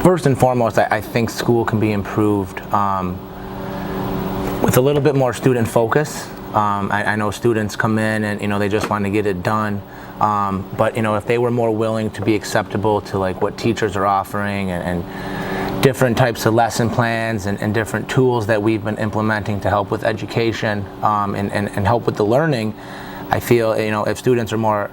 First and foremost, I think school can be improved with a little bit more student focus. I know students come in and they just want to get it done, but if they were more willing to be acceptable to like what teachers are offering and different types of lesson plans and different tools that we've been implementing to help with education and help with the learning, I feel if students are more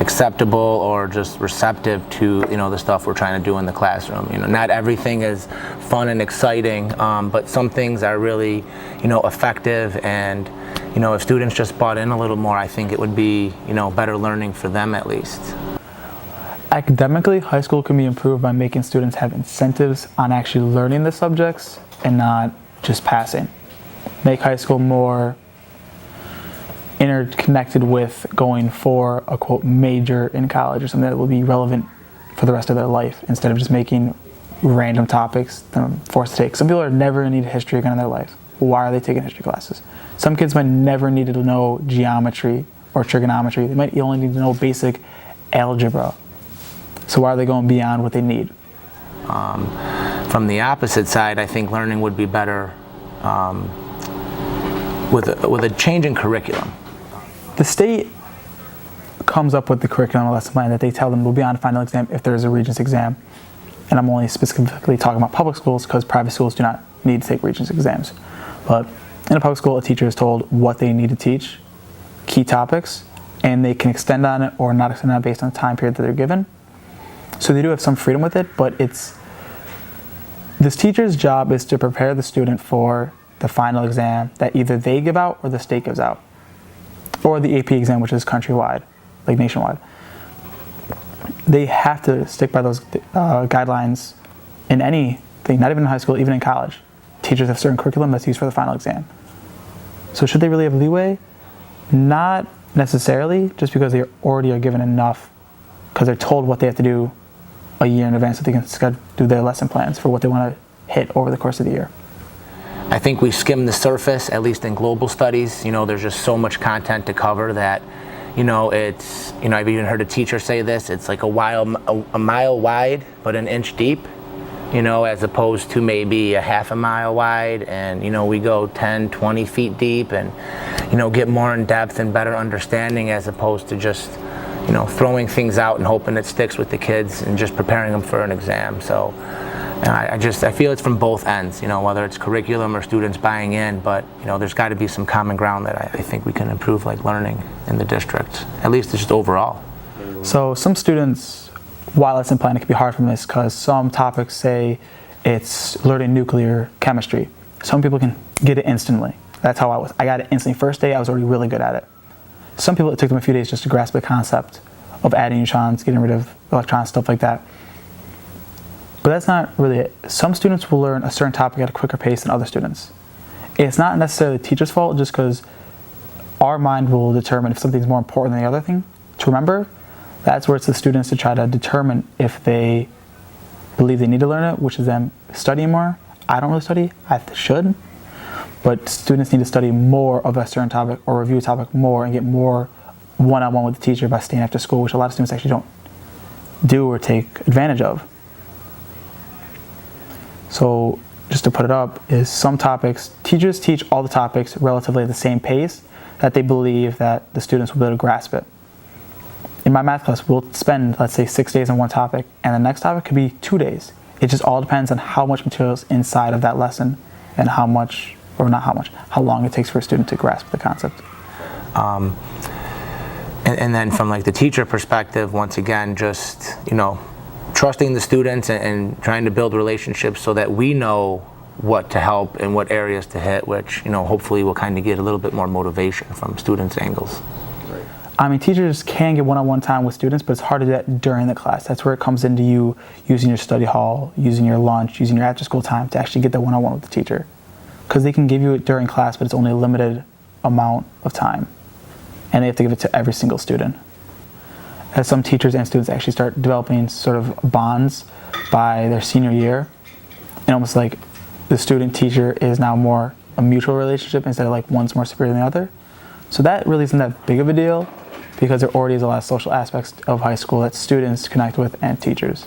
acceptable or just receptive to the stuff we're trying to do in the classroom. Not everything is fun and exciting, but some things are really effective, and if students just bought in a little more, I think it would be better learning for them at least. Academically, high school can be improved by making students have incentives on actually learning the subjects and not just passing. Make high school more interconnected with going for a quote major in college or something that will be relevant for the rest of their life, instead of just making random topics them forced to take. Some people are never going to need history again in their life. Why are they taking history classes? Some kids might never need to know geometry or trigonometry. They might only need to know basic algebra. So why are they going beyond what they need? From the opposite side, I think learning would be better with a change in curriculum. The state comes up with the curriculum and lesson plan that they tell them will be on a final exam if there is a Regents exam. And I'm only specifically talking about public schools because private schools do not need to take Regents exams. But in a public school, a teacher is told what they need to teach, key topics, and they can extend on it or not extend on it based on the time period that they're given. So they do have some freedom with it, but this teacher's job is to prepare the student for the final exam that either they give out or the state gives out, or the AP exam, which is countrywide, like nationwide. They have to stick by those guidelines in anything, not even in high school, even in college. Teachers have certain curriculum that's used for the final exam. So should they really have leeway? Not necessarily, just because they already are given enough, because they're told what they have to do a year in advance so they can do their lesson plans for what they want to hit over the course of the year. I think we skim the surface, at least in global studies. There's just so much content to cover that, it's, I've even heard a teacher say this, it's like a mile wide, but an inch deep, as opposed to maybe a half a mile wide, and, we go 10, 20 feet deep and, get more in depth and better understanding, as opposed to just, throwing things out and hoping it sticks with the kids and just preparing them for an exam. So I feel it's from both ends, whether it's curriculum or students buying in, but there's got to be some common ground that I think we can improve, like learning in the district, at least just overall. So some students, while lesson planning can be hard from this, because some topics say it's learning nuclear chemistry. Some people can get it instantly. That's how I was. I got it instantly. First day, I was already really good at it. Some people, it took them a few days just to grasp the concept of adding neutrons, getting rid of electrons, stuff like that. But that's not really it. Some students will learn a certain topic at a quicker pace than other students. It's not necessarily the teacher's fault, just because our mind will determine if something's more important than the other thing to remember. That's where it's the students to try to determine if they believe they need to learn it, which is them studying more. I don't really study, I should. But students need to study more of a certain topic or review a topic more and get more one-on-one with the teacher by staying after school, which a lot of students actually don't do or take advantage of. So just to put it up, is some topics, teachers teach all the topics relatively at the same pace that they believe that the students will be able to grasp it. In my math class, we'll spend, let's say, 6 days on one topic, and the next topic could be 2 days. It just all depends on how much material is inside of that lesson and how long it takes for a student to grasp the concept. And then from like the teacher perspective, once again, just, trusting the students and trying to build relationships so that we know what to help and what areas to hit, which, hopefully will kind of get a little bit more motivation from students' angles. I mean, teachers can get one-on-one time with students, but it's hard to do that during the class. That's where it comes into you using your study hall, using your lunch, using your after-school time to actually get that one-on-one with the teacher. Because they can give you it during class, but it's only a limited amount of time. And they have to give it to every single student. As some teachers and students actually start developing sort of bonds by their senior year, and almost like the student-teacher is now more a mutual relationship instead of like one's more superior than the other. So that really isn't that big of a deal. because there already is a lot of social aspects of high school that students connect with and teachers.